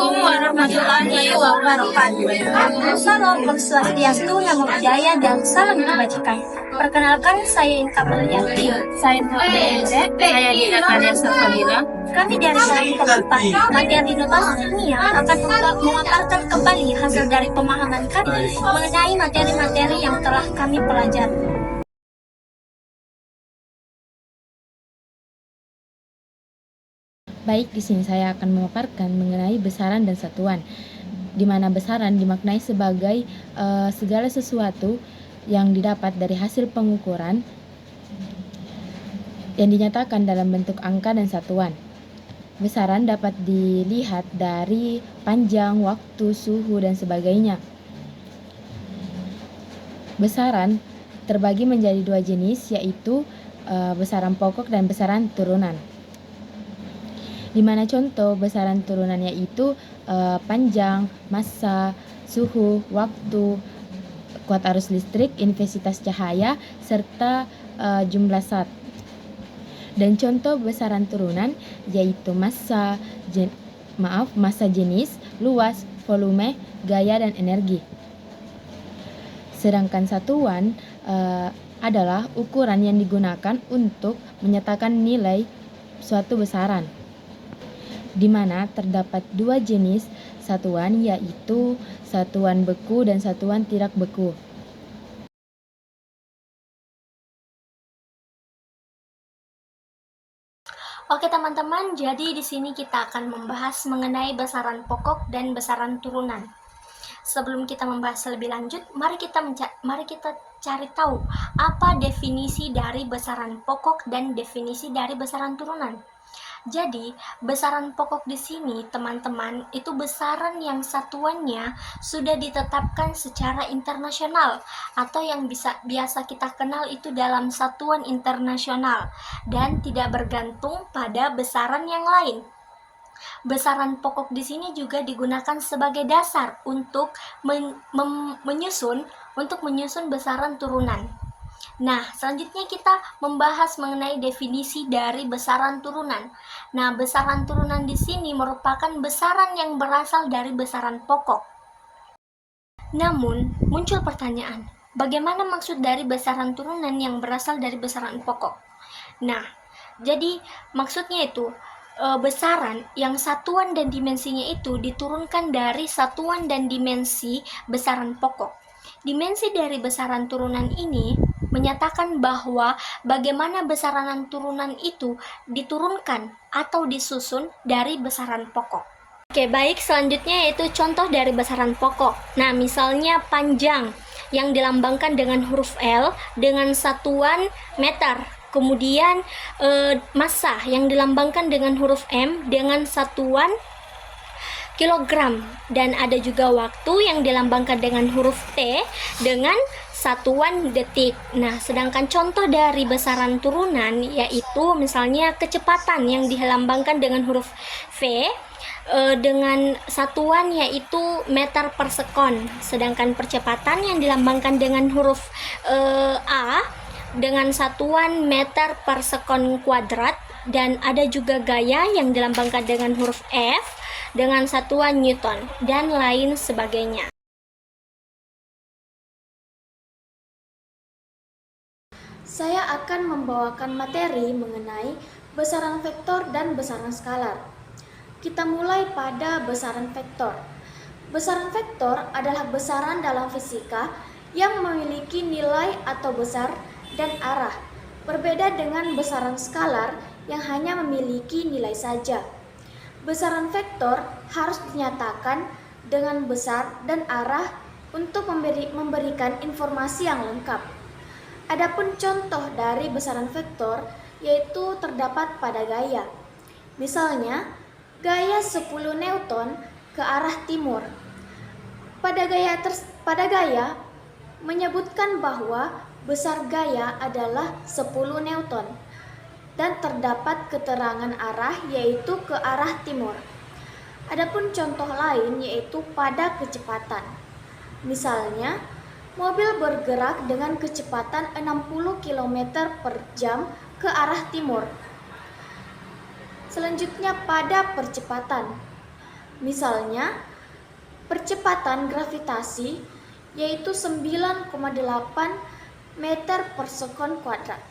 Assalamualaikum warahmatullahi wabarakatuh. Salam Om Swastiastu, Namo Buddhaya, dan salam kebajikan. Perkenalkan, saya Inka Meliati. Saya Nurul, saya Dina Kalian Safalila. Kami dari kelompok 4 materi notasi kimia akan memaparkan kembali hasil dari pemahaman kami mengenai materi-materi yang telah kami pelajari. Baik, di sini saya akan memaparkan mengenai besaran dan satuan, di mana besaran dimaknai sebagai segala sesuatu yang didapat dari hasil pengukuran yang dinyatakan dalam bentuk angka dan satuan. Besaran dapat dilihat dari panjang, waktu, suhu, dan sebagainya. Besaran terbagi menjadi dua jenis, yaitu besaran pokok dan besaran turunan. Di mana contoh besaran turunan yaitu panjang, massa, suhu, waktu, kuat arus listrik, intensitas cahaya, serta jumlah zat. Dan contoh besaran turunan yaitu massa jenis, luas, volume, gaya, dan energi. Sedangkan satuan adalah ukuran yang digunakan untuk menyatakan nilai suatu besaran, di mana terdapat dua jenis satuan, yaitu satuan beku dan satuan tidak beku. Oke teman-teman, jadi di sini kita akan membahas mengenai besaran pokok dan besaran turunan. Sebelum kita membahas lebih lanjut, mari kita cari tahu apa definisi dari besaran pokok dan definisi dari besaran turunan. Jadi, besaran pokok di sini, teman-teman, itu besaran yang satuannya sudah ditetapkan secara internasional atau yang biasa kita kenal itu dalam satuan internasional dan tidak bergantung pada besaran yang lain. Besaran pokok di sini juga digunakan sebagai dasar untuk menyusun besaran turunan. Nah, selanjutnya kita membahas mengenai definisi dari besaran turunan. Nah, besaran turunan di sini merupakan besaran yang berasal dari besaran pokok. Namun, muncul pertanyaan, bagaimana maksud dari besaran turunan yang berasal dari besaran pokok? Nah, jadi maksudnya itu besaran yang satuan dan dimensinya itu diturunkan dari satuan dan dimensi besaran pokok. Dimensi dari besaran turunan ini menyatakan bahwa bagaimana besaran turunan itu diturunkan atau disusun dari besaran pokok. Oke, baik, selanjutnya yaitu contoh dari besaran pokok. Nah, misalnya panjang yang dilambangkan dengan huruf L dengan satuan meter. Kemudian massa yang dilambangkan dengan huruf M dengan satuan kilogram, dan ada juga waktu yang dilambangkan dengan huruf T dengan satuan detik. Nah, sedangkan contoh dari besaran turunan yaitu misalnya kecepatan yang dilambangkan dengan huruf V dengan satuan yaitu meter per sekon, sedangkan percepatan yang dilambangkan dengan huruf A dengan satuan meter per sekon kuadrat, dan ada juga gaya yang dilambangkan dengan huruf F dengan satuan Newton, dan lain sebagainya. Saya akan membawakan materi mengenai besaran vektor dan besaran skalar. Kita mulai pada besaran vektor. Besaran vektor adalah besaran dalam fisika yang memiliki nilai atau besar dan arah, berbeda dengan besaran skalar yang hanya memiliki nilai saja. Besaran vektor harus dinyatakan dengan besar dan arah untuk memberikan informasi yang lengkap. Adapun contoh dari besaran vektor yaitu terdapat pada gaya. Misalnya, gaya 10 Newton ke arah timur. Pada gaya menyebutkan bahwa besar gaya adalah 10 Newton. Dan terdapat keterangan arah yaitu ke arah timur. Adapun contoh lain yaitu pada kecepatan. Misalnya, mobil bergerak dengan kecepatan 60 km per jam ke arah timur. Selanjutnya pada percepatan. Misalnya, percepatan gravitasi yaitu 9,8 meter per sekon kuadrat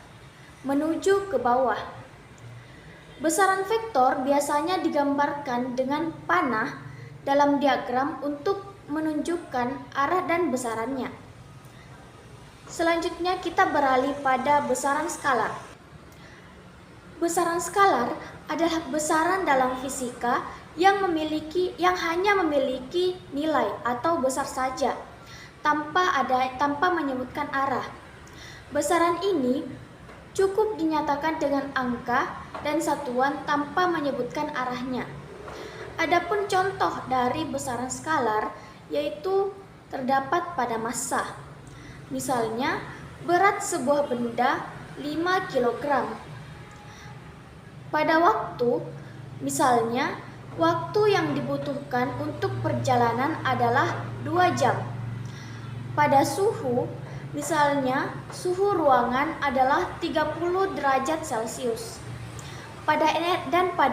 menuju ke bawah. Besaran vektor biasanya digambarkan dengan panah dalam diagram untuk menunjukkan arah dan besarannya. Selanjutnya kita beralih pada besaran skalar. Besaran skalar adalah besaran dalam fisika yang hanya memiliki nilai atau besar saja tanpa menyebutkan arah. Besaran ini cukup dinyatakan dengan angka dan satuan tanpa menyebutkan arahnya. Adapun contoh dari besaran skalar yaitu terdapat pada massa. Misalnya, berat sebuah benda 5 kg. Pada waktu, misalnya, waktu yang dibutuhkan untuk perjalanan adalah 2 jam. Pada suhu, misalnya, suhu ruangan adalah 30 derajat Celcius. Pada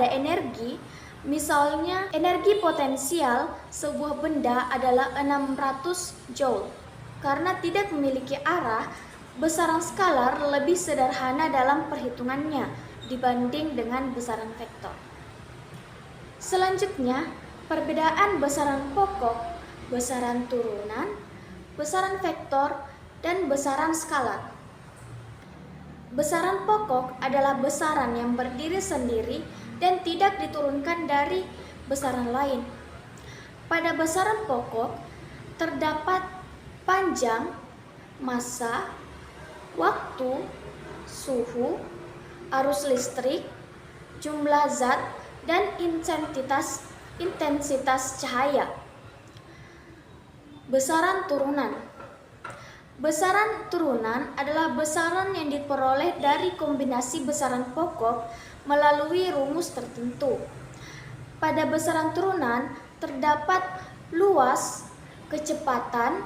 energi, misalnya, energi potensial sebuah benda adalah 600 Joule. Karena tidak memiliki arah, besaran skalar lebih sederhana dalam perhitungannya dibanding dengan besaran vektor. Selanjutnya, perbedaan besaran pokok, besaran turunan, besaran vektor, dan besaran skalar. Besaran pokok adalah besaran yang berdiri sendiri dan tidak diturunkan dari besaran lain. Pada besaran pokok terdapat panjang, massa, waktu, suhu, arus listrik, jumlah zat, dan intensitas cahaya. Besaran turunan. Besaran turunan adalah besaran yang diperoleh dari kombinasi besaran pokok melalui rumus tertentu. Pada besaran turunan terdapat luas, kecepatan,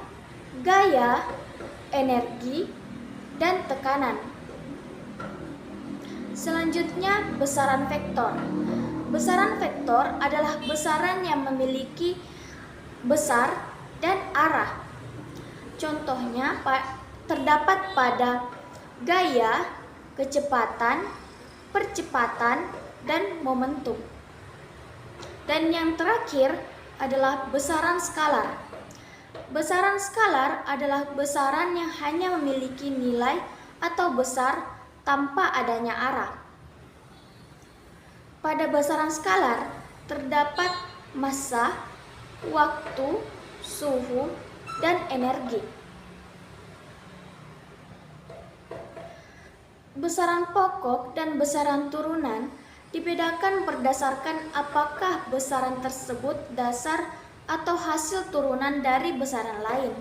gaya, energi, dan tekanan. Selanjutnya, besaran vektor. Besaran vektor adalah besaran yang memiliki besar dan arah. Contohnya terdapat pada gaya, kecepatan, percepatan, dan momentum. Dan yang terakhir adalah besaran skalar. Besaran skalar adalah besaran yang hanya memiliki nilai atau besar tanpa adanya arah. Pada besaran skalar terdapat massa, waktu, suhu, dan energi. Besaran pokok dan besaran turunan dibedakan berdasarkan apakah besaran tersebut dasar atau hasil turunan dari besaran lain.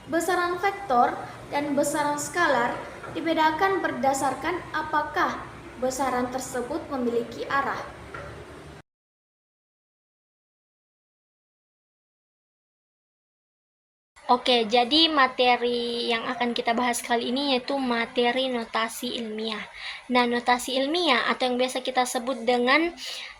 Besaran vektor dan besaran skalar dibedakan berdasarkan apakah besaran tersebut memiliki arah. Oke, jadi materi yang akan kita bahas kali ini yaitu materi notasi ilmiah. Nah, notasi ilmiah atau yang biasa kita sebut dengan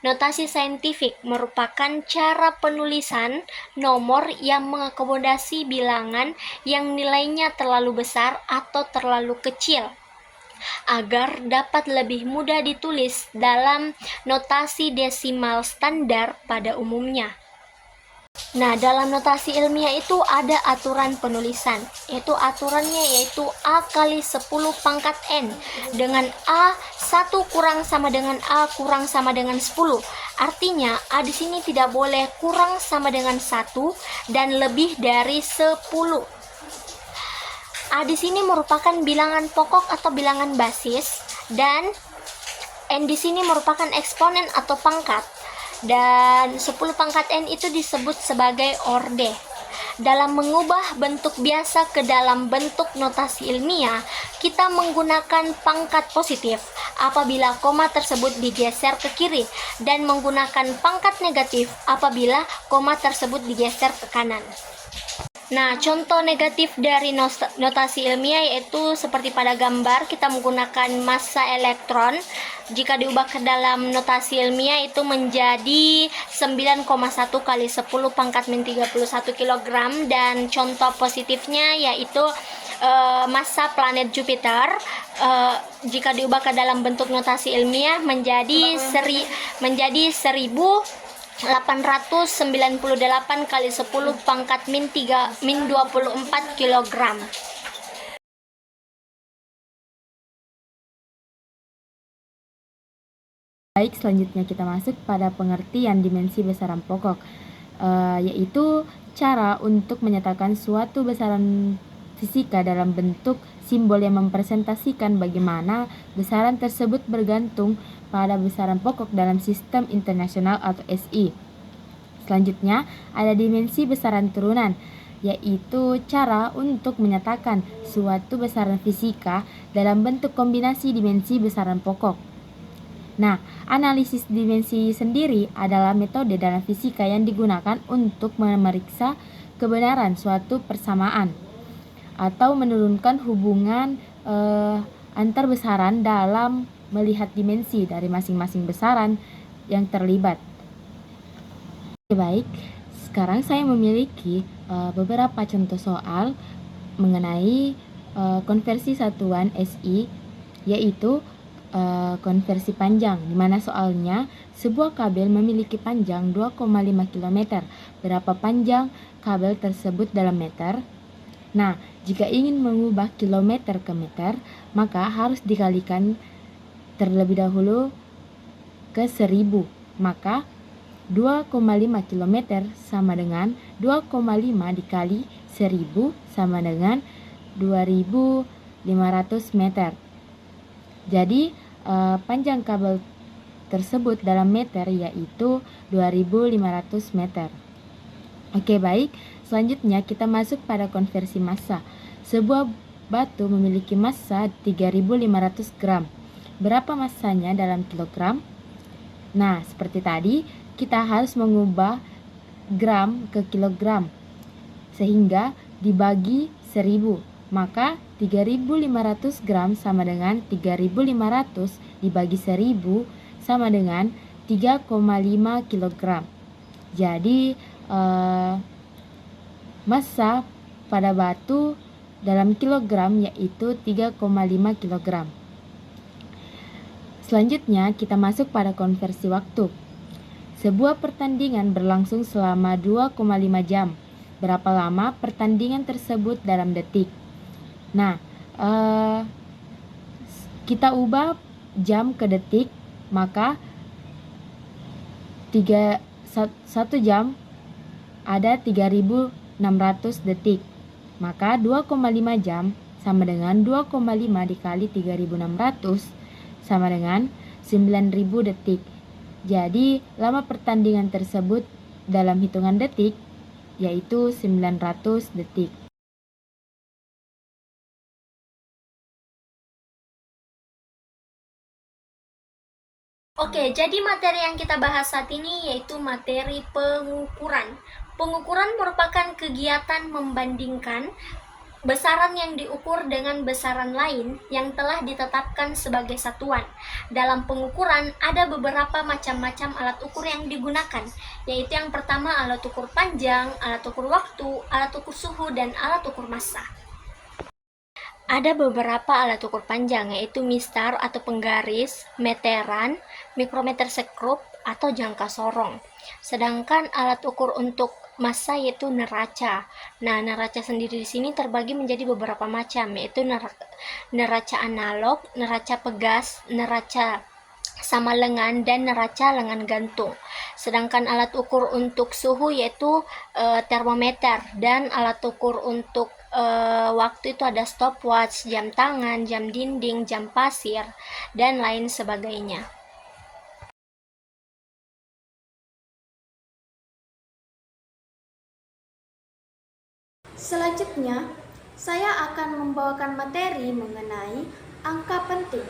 notasi saintifik merupakan cara penulisan nomor yang mengakomodasi bilangan yang nilainya terlalu besar atau terlalu kecil agar dapat lebih mudah ditulis dalam notasi desimal standar pada umumnya. Nah, dalam notasi ilmiah itu ada aturan penulisan, yaitu A kali 10 pangkat N, dengan A 1 kurang sama dengan A kurang sama dengan 10. Artinya, A di sini tidak boleh kurang sama dengan 1 dan lebih dari 10. A di sini merupakan bilangan pokok atau bilangan basis, dan N di sini merupakan eksponen atau pangkat. Dan 10 pangkat N itu disebut sebagai orde. Dalam mengubah bentuk biasa ke dalam bentuk notasi ilmiah, kita menggunakan pangkat positif apabila koma tersebut digeser ke kiri dan menggunakan pangkat negatif apabila koma tersebut digeser ke kanan. Nah, contoh negatif dari notasi ilmiah yaitu seperti pada gambar kita menggunakan massa elektron. Jika diubah ke dalam notasi ilmiah itu menjadi 9,1 kali 10 pangkat min 31 kg, dan contoh positifnya yaitu massa planet Jupiter jika diubah ke dalam bentuk notasi ilmiah menjadi 1898 kali 10 pangkat min 24 kg. Baik, selanjutnya kita masuk pada pengertian dimensi besaran pokok, yaitu cara untuk menyatakan suatu besaran fisika dalam bentuk simbol yang mempresentasikan bagaimana besaran tersebut bergantung pada besaran pokok dalam sistem internasional atau SI. Selanjutnya, ada dimensi besaran turunan, yaitu cara untuk menyatakan suatu besaran fisika dalam bentuk kombinasi dimensi besaran pokok. Nah, analisis dimensi sendiri adalah metode dalam fisika yang digunakan untuk memeriksa kebenaran suatu persamaan atau menurunkan hubungan antar besaran dalam melihat dimensi dari masing-masing besaran yang terlibat. Baik, sekarang saya memiliki beberapa contoh soal mengenai konversi satuan SI, yaitu konversi panjang, di mana soalnya sebuah kabel memiliki panjang 2,5 km. Berapa panjang kabel tersebut dalam meter? Nah, jika ingin mengubah kilometer ke meter, maka harus dikalikan terlebih dahulu ke 1000. Maka 2,5 km sama dengan 2,5 dikali 1000 sama dengan 2500 meter. Jadi panjang kabel tersebut dalam meter yaitu 2500 meter. Oke, baik. Selanjutnya kita masuk pada konversi massa. Sebuah batu memiliki massa 3500 gram. Berapa massanya dalam kilogram? Nah, seperti tadi, kita harus mengubah gram ke kilogram sehingga dibagi 1000. Maka 3500 gram sama dengan 3500 dibagi 1000 sama dengan 3,5 kg. Jadi massa pada batu dalam kilogram yaitu 3,5 kg. Selanjutnya kita masuk pada konversi waktu. Sebuah pertandingan berlangsung selama 2,5 jam. Berapa lama pertandingan tersebut dalam detik? Nah, kita ubah jam ke detik, maka 1 jam ada 3600 detik. Maka 2,5 jam sama dengan 2,5 dikali 3600 sama dengan 9000 detik. Jadi, lama pertandingan tersebut dalam hitungan detik yaitu 900 detik. Oke, jadi materi yang kita bahas saat ini yaitu materi pengukuran. Pengukuran merupakan kegiatan membandingkan besaran yang diukur dengan besaran lain yang telah ditetapkan sebagai satuan. Dalam pengukuran ada beberapa macam-macam alat ukur yang digunakan, yaitu yang pertama alat ukur panjang, alat ukur waktu, alat ukur suhu, dan alat ukur massa. Ada beberapa alat ukur panjang yaitu mistar atau penggaris, meteran, mikrometer sekrup, atau jangka sorong. Sedangkan alat ukur untuk massa yaitu neraca. Nah, neraca sendiri di sini terbagi menjadi beberapa macam, yaitu neraca analog, neraca pegas, neraca sama lengan, dan neraca lengan gantung. Sedangkan alat ukur untuk suhu yaitu termometer, dan alat ukur untuk waktu itu ada stopwatch, jam tangan, jam dinding, jam pasir, dan lain sebagainya. Selanjutnya, saya akan membawakan materi mengenai angka penting.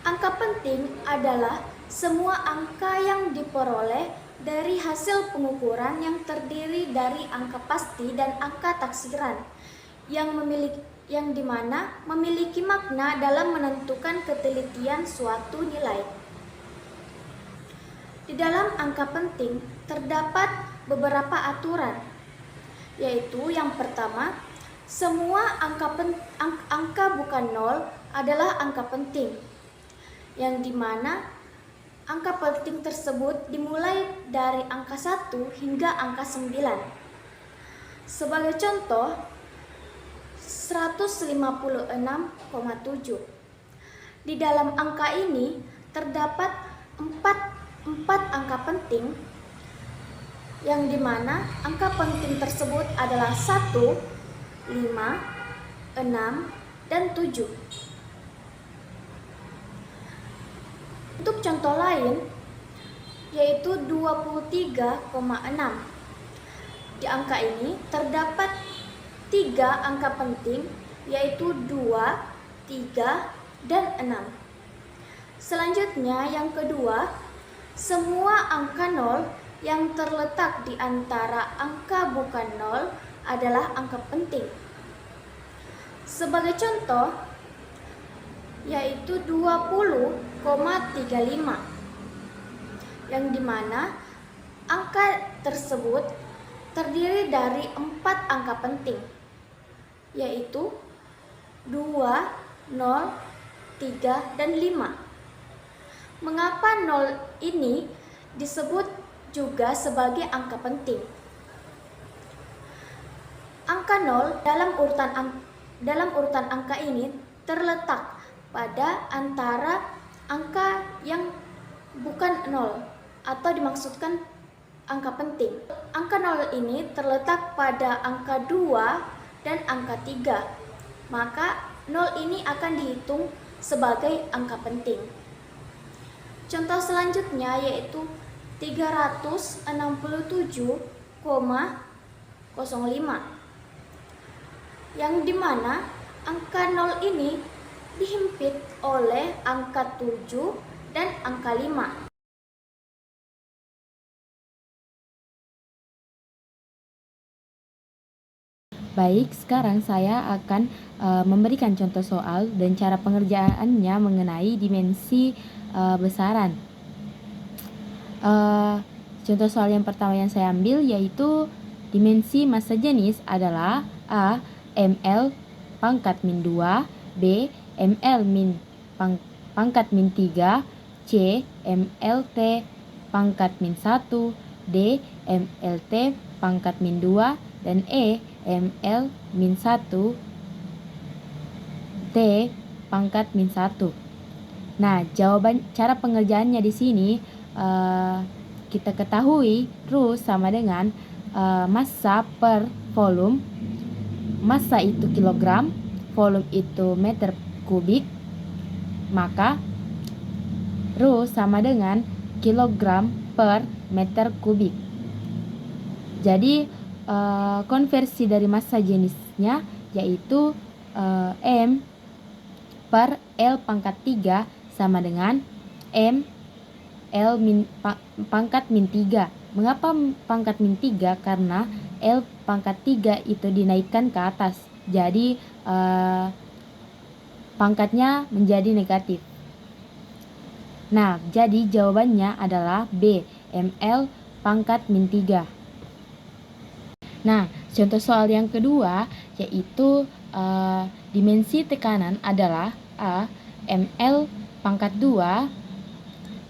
Angka penting adalah semua angka yang diperoleh dari hasil pengukuran yang terdiri dari angka pasti dan angka taksiran yang dimana memiliki makna dalam menentukan ketelitian suatu nilai. Di dalam angka penting terdapat beberapa aturan, yaitu yang pertama, semua angka bukan nol adalah angka penting, yang dimana angka penting tersebut dimulai dari angka 1 hingga angka 9. Sebagai contoh, 156,7. Di dalam angka ini terdapat empat angka penting, yang dimana angka penting tersebut adalah 1, 5, 6, dan 7. Untuk contoh lain, yaitu 23,6. Di angka ini terdapat 3 angka penting, yaitu 2, 3, dan 6. Selanjutnya, yang kedua, semua angka nol yang terletak di antara angka bukan nol adalah angka penting. Sebagai contoh, yaitu 20,35, yang dimana angka tersebut terdiri dari 4 angka penting, yaitu 2, 0, 3, dan 5. Mengapa 0 ini disebut juga sebagai angka penting? Angka 0 dalam urutan angka ini terletak pada antara angka yang bukan 0 atau dimaksudkan angka penting. Angka 0 ini terletak pada angka 2 dan angka 3. Maka 0 ini akan dihitung sebagai angka penting. Contoh selanjutnya yaitu 367,05, yang dimana angka 0 ini dihimpit oleh angka 7 dan angka 5. Baik, sekarang saya akan memberikan contoh soal dan cara pengerjaannya mengenai dimensi besaran. Contoh soal yang pertama yang saya ambil yaitu dimensi massa jenis adalah A. ml pangkat min 2, B. ml pangkat min 3, C. mlt pangkat min 1, D. mlt pangkat min 2, dan E. ml min 1 T pangkat min 1. Nah, jawaban cara pengerjaannya di sini kita ketahui rho sama dengan massa per volume. Massa itu kilogram, volume itu meter kubik. Maka rho sama dengan kilogram per meter kubik. Jadi konversi dari massa jenisnya yaitu M per L pangkat 3 sama dengan M L pangkat min 3. Mengapa pangkat min 3? Karena L pangkat 3 itu dinaikkan ke atas. Jadi pangkatnya menjadi negatif. Nah, jadi jawabannya adalah B, ml pangkat min 3. Nah, contoh soal yang kedua yaitu dimensi tekanan adalah A. ml pangkat 2,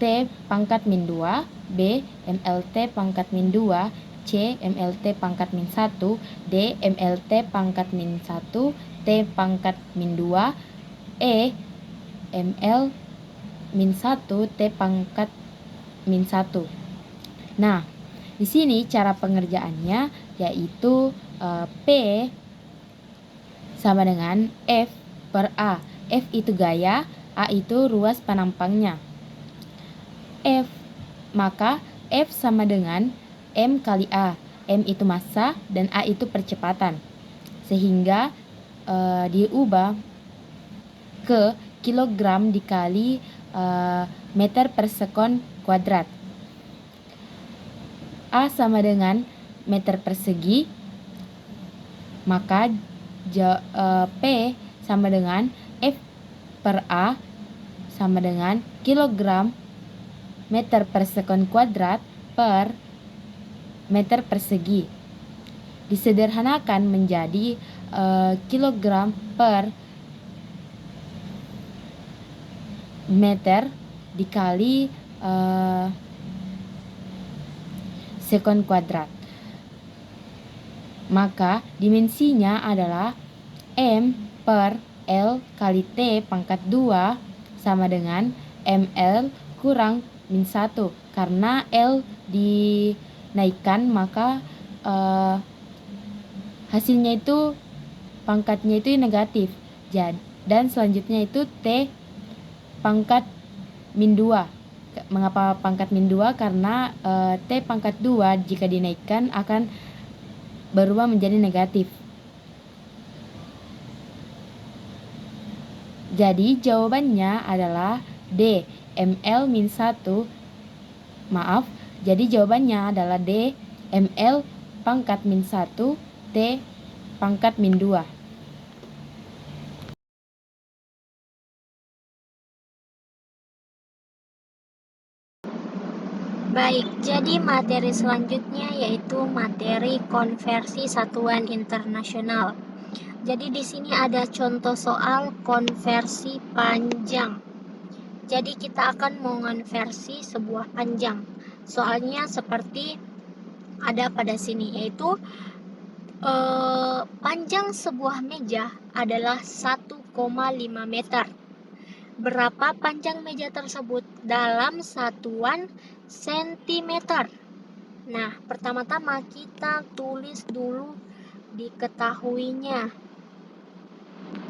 T pangkat min 2, B. mlt pangkat min 2, C. mlt pangkat min 1, D. mlt pangkat min 1, T pangkat min 2, E. ml min 1, T pangkat min 1. Nah, di sini cara pengerjaannya yaitu P sama dengan F per A. F itu gaya, A itu ruas penampangnya. Maka F sama dengan M kali A. M itu massa dan A itu percepatan. Sehingga diubah ke kilogram dikali meter per sekon kuadrat. A sama dengan meter persegi, maka P sama dengan F per A sama dengan kilogram meter per sekon kuadrat per meter persegi. Disederhanakan menjadi kilogram per meter dikali sekon kuadrat. Maka dimensinya adalah M per L kali T pangkat 2 sama dengan ML kurang min 1. Karena L dinaikkan, maka hasilnya itu pangkatnya itu negatif. Dan selanjutnya itu T pangkat min 2. Mengapa pangkat min 2? Karena T pangkat 2 jika dinaikkan akan berubah menjadi negatif. Jadi jawabannya adalah D, ML min 1. Maaf, jadi jawabannya adalah D, ML pangkat min 1, T pangkat min 2. Baik, jadi materi selanjutnya yaitu materi konversi satuan internasional. Jadi di sini ada contoh soal konversi panjang. Jadi kita akan mengonversi sebuah panjang. Soalnya seperti ada pada sini, yaitu panjang sebuah meja adalah 1,5 meter. Berapa panjang meja tersebut dalam satuan sentimeter? Nah, pertama-tama kita tulis dulu diketahuinya.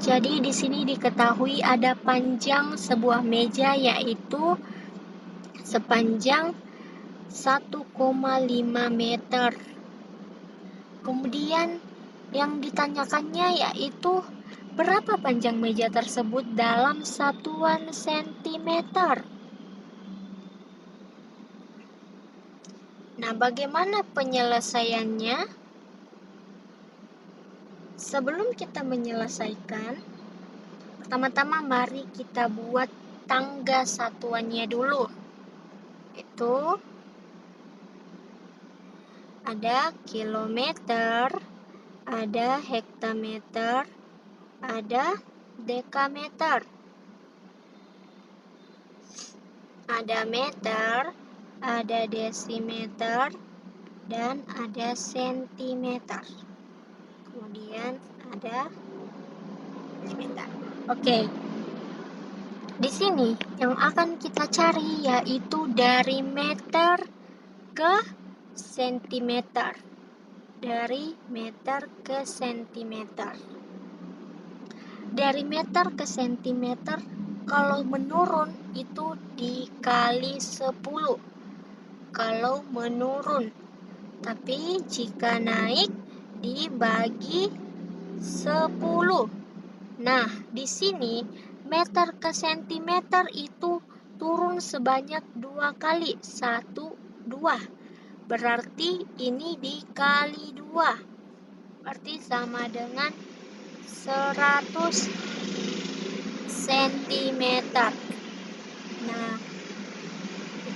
Jadi di sini diketahui ada panjang sebuah meja yaitu sepanjang 1,5 meter. Kemudian yang ditanyakannya yaitu berapa panjang meja tersebut dalam satuan sentimeter. Nah, bagaimana penyelesaiannya? Sebelum kita menyelesaikan, pertama-tama mari kita buat tangga satuannya dulu. Itu ada kilometer, ada hektameter, ada dekameter, ada meter, ada desimeter, dan ada sentimeter. Kemudian ada milimeter. Oke. Di sini yang akan kita cari yaitu dari meter ke sentimeter. Dari meter ke sentimeter. Dari meter ke sentimeter, kalau menurun itu dikali 10. Kalau menurun. Tapi jika naik dibagi 10. Nah, di sini meter ke sentimeter itu turun sebanyak 2 kali. 1, 2. Berarti ini dikali 2. Berarti sama dengan 100 cm. Nah,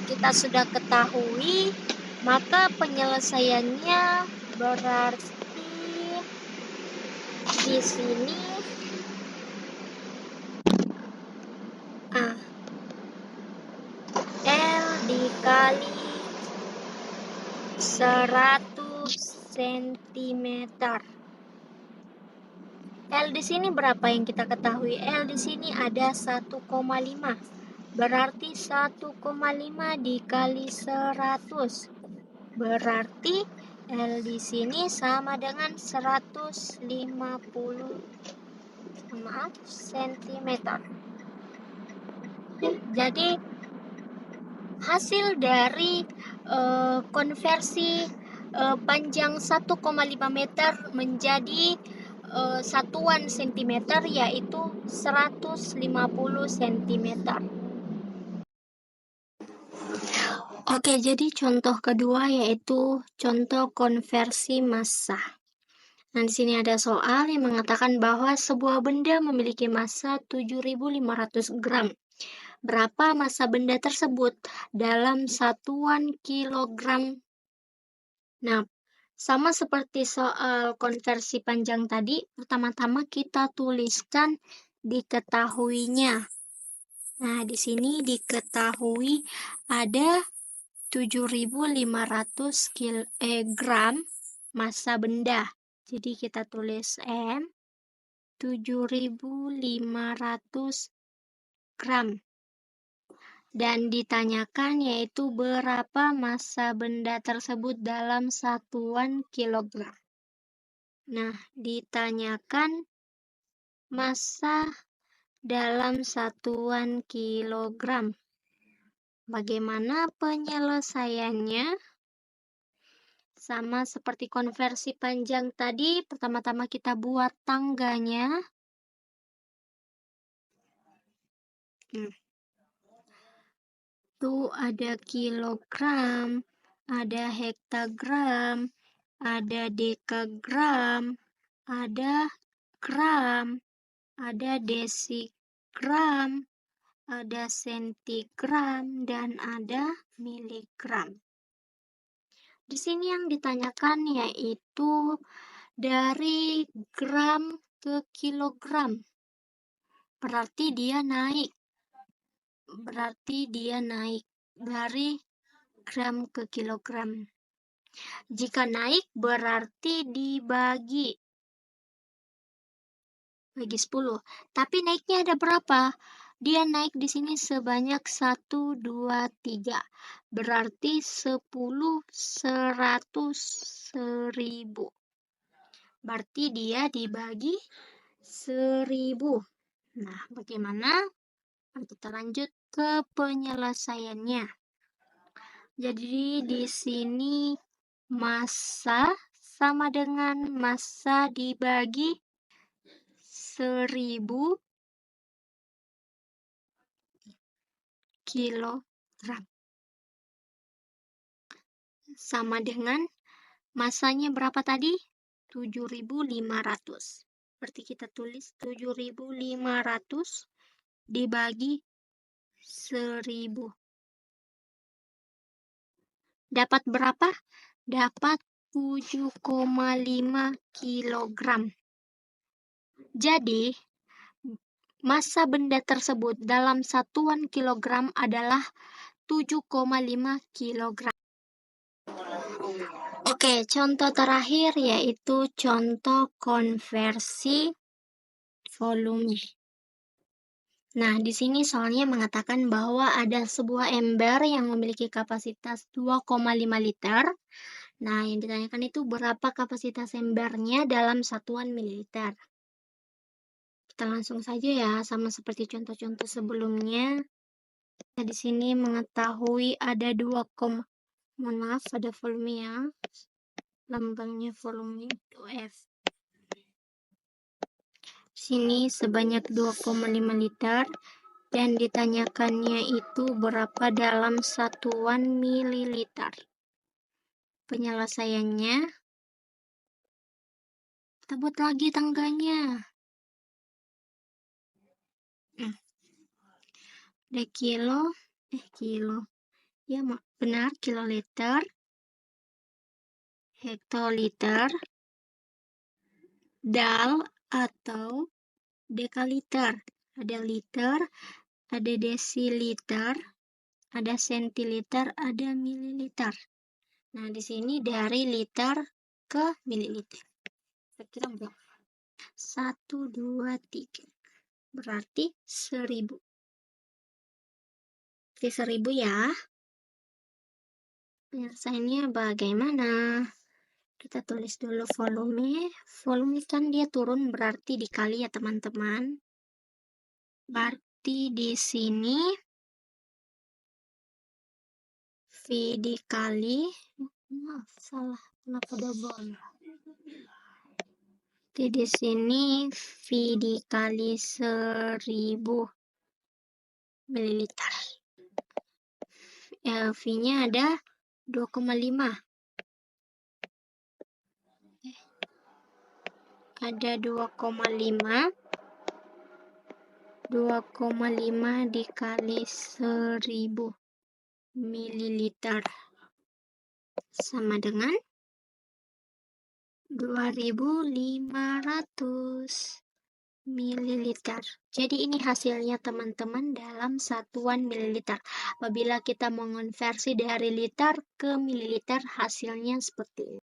kita sudah ketahui, maka penyelesaiannya berarti di sini L dikali 100 cm. L di sini berapa yang kita ketahui? L di sini ada 1,5. Berarti 1,5 dikali 100. Berarti L di sini sama dengan 150 cm. Jadi hasil dari konversi panjang 1,5 meter menjadi satuan sentimeter yaitu 150 cm. Oke, jadi contoh kedua yaitu contoh konversi massa. Nah, di sini ada soal yang mengatakan bahwa sebuah benda memiliki massa 7.500 gram. Berapa massa benda tersebut dalam satuan kilogram? Nah, sama seperti soal konversi panjang tadi, pertama-tama kita tuliskan diketahuinya. Nah, di sini diketahui ada 7.500 gram massa benda. Jadi kita tulis M 7.500 gram. Dan ditanyakan yaitu berapa massa benda tersebut dalam satuan kilogram. Nah, ditanyakan massa dalam satuan kilogram. Bagaimana penyelesaiannya? Sama seperti konversi panjang tadi, pertama-tama kita buat tangganya. Tuh ada kilogram, ada hektagram, ada dekagram, ada gram, ada desigram, ada sentigram, dan ada miligram. Di sini yang ditanyakan yaitu dari gram ke kilogram. Berarti dia naik dari gram ke kilogram. Jika naik berarti dibagi 10. Tapi naiknya ada berapa? Dia naik di sini sebanyak 1, 2, 3. Berarti 10, 100, 1000. Berarti dia dibagi 1000. Nah, bagaimana? Kita lanjut ke penyelesaiannya. Jadi di sini massa sama dengan massa dibagi 1000 kilogram. Sama dengan massanya berapa tadi? 7.500. Berarti kita tulis 7.500 dibagi 1000. Dapat berapa? Dapat 7,5 kilogram. Jadi, massa benda tersebut dalam satuan kilogram adalah 7,5 kilogram. Oke, contoh terakhir yaitu contoh konversi volume. Nah, di sini soalnya mengatakan bahwa ada sebuah ember yang memiliki kapasitas 2,5 liter. Nah, yang ditanyakan itu berapa kapasitas embernya dalam satuan mililiter. Kita langsung saja ya, sama seperti contoh-contoh sebelumnya. Nah, di sini mengetahui ada ada volume ya. Lambangnya volume itu F. Sini sebanyak 2,5 liter dan ditanyakannya itu berapa dalam satuan mililiter. Penyelesaiannya, kita buat lagi tangganya. Ada kilo. Ya, benar, kiloliter, hektoliter, dal atau dekaliter. Ada liter, ada desiliter, ada sentiliter, ada mililiter. Nah, di sini dari liter ke mililiter. Kira-kira berapa? 1, 2, 3. Berarti 1000. Oke, 1000 ya. Penyelesaiannya bagaimana? Kita tulis dulu volume. Volume kan dia turun berarti dikali ya teman-teman. Berarti di sini V dikali, maaf salah, kenapa double? Jadi di sini V dikali 1000 ml. V-nya ada 2,5. Ada 2,5 dikali 1000 ml sama dengan 2500 ml. Jadi ini hasilnya teman-teman dalam satuan mililiter. Apabila kita mengonversi dari liter ke mililiter, hasilnya seperti ini.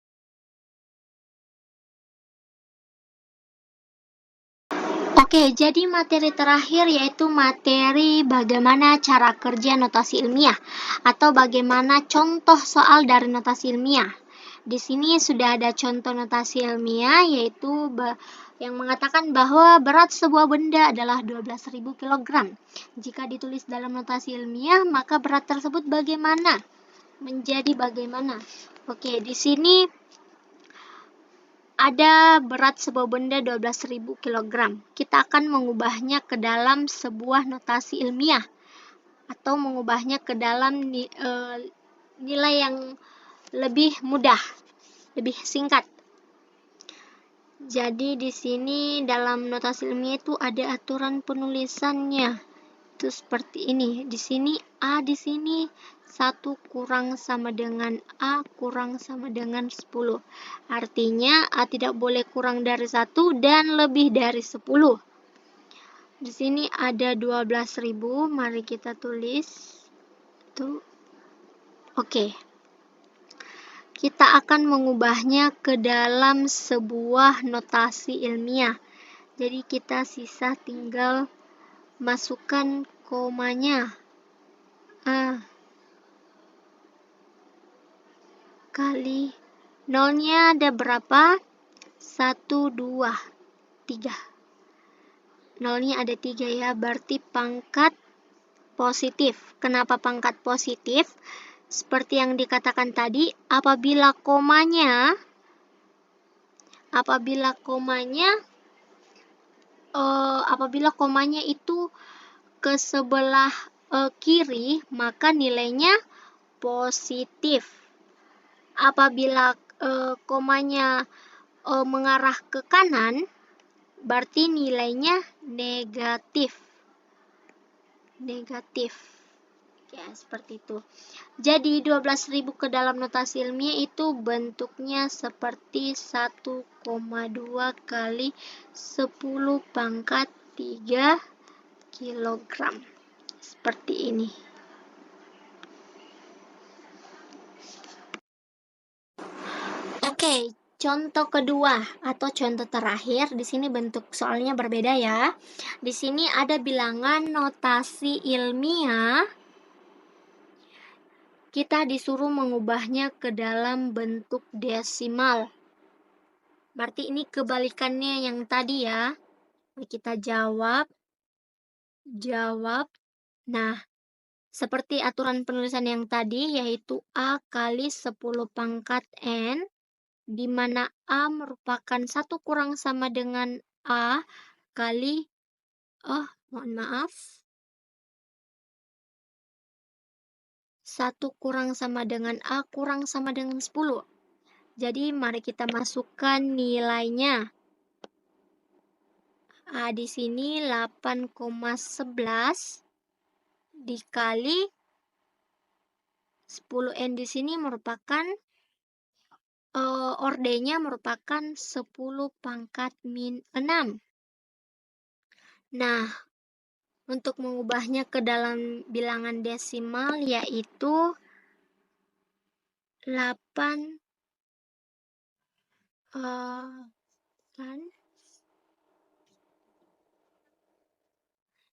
Oke, jadi materi terakhir yaitu materi bagaimana cara kerja notasi ilmiah atau bagaimana contoh soal dari notasi ilmiah. Di sini sudah ada contoh notasi ilmiah yaitu yang mengatakan bahwa berat sebuah benda adalah 12.000 kg. Jika ditulis dalam notasi ilmiah, maka berat tersebut bagaimana? Menjadi bagaimana? Oke, di sini ada berat sebuah benda 12.000 kg. Kita akan mengubahnya ke dalam sebuah notasi ilmiah atau mengubahnya ke dalam nilai yang lebih mudah, lebih singkat. Jadi di sini dalam notasi ilmiah itu ada aturan penulisannya. Itu seperti ini. Di sini A di sini 1 kurang sama dengan A kurang sama dengan 10. Artinya A tidak boleh kurang dari 1 dan lebih dari 10. Di sini ada 12.000, mari kita tulis. Tuh. Oke. Kita akan mengubahnya ke dalam sebuah notasi ilmiah. Jadi kita sisa tinggal masukkan komanya. A kali nolnya ada berapa? 1, 2, 3. Nolnya ada 3 ya, berarti pangkat positif. Kenapa pangkat positif? Seperti yang dikatakan tadi, apabila komanya itu ke sebelah kiri, maka nilainya positif. Apabila komanya mengarah ke kanan, berarti nilainya negatif. Ya, seperti itu. Jadi 12.000 ke dalam notasi ilmiah itu bentuknya seperti 1,2 kali 10 pangkat 3 kilogram. Seperti ini. Oke, contoh kedua atau contoh terakhir, di sini bentuk soalnya berbeda ya. Di sini ada bilangan notasi ilmiah. Kita disuruh mengubahnya ke dalam bentuk desimal. Berarti ini kebalikannya yang tadi ya. Kita jawab. Nah, seperti aturan penulisan yang tadi, yaitu A kali 10 pangkat N, di mana A merupakan 1 kurang sama dengan A kali, mohon maaf, 1 kurang sama dengan A kurang sama dengan 10. Jadi mari kita masukkan nilainya. A di sini 8,11 dikali 10N di sini merupakan ordenya merupakan 10 pangkat min 6. Nah, untuk mengubahnya ke dalam bilangan desimal yaitu 8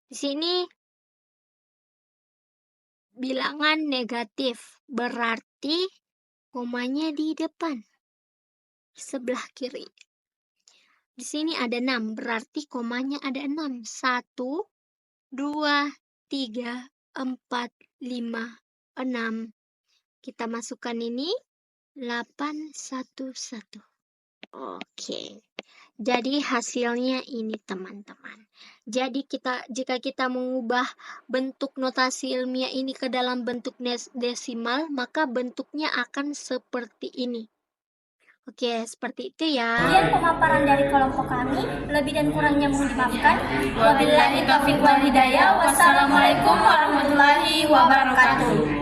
di sini bilangan negatif, berarti komanya di depan sebelah kiri. Di sini ada 6, berarti komanya ada 6. 1, 2, 3, 4, 5, 6. Kita masukkan ini 811. Oke. Jadi hasilnya ini teman-teman. Jadi jika kita mengubah bentuk notasi ilmiah ini ke dalam bentuk desimal, maka bentuknya akan seperti ini. Oke, seperti itu ya. Sekian pemaparan dari kelompok kami. Lebih dan kurangnya mohon dimaafkan. Wabillahi taufiq wal hidayah. Wassalamualaikum warahmatullahi wabarakatuh.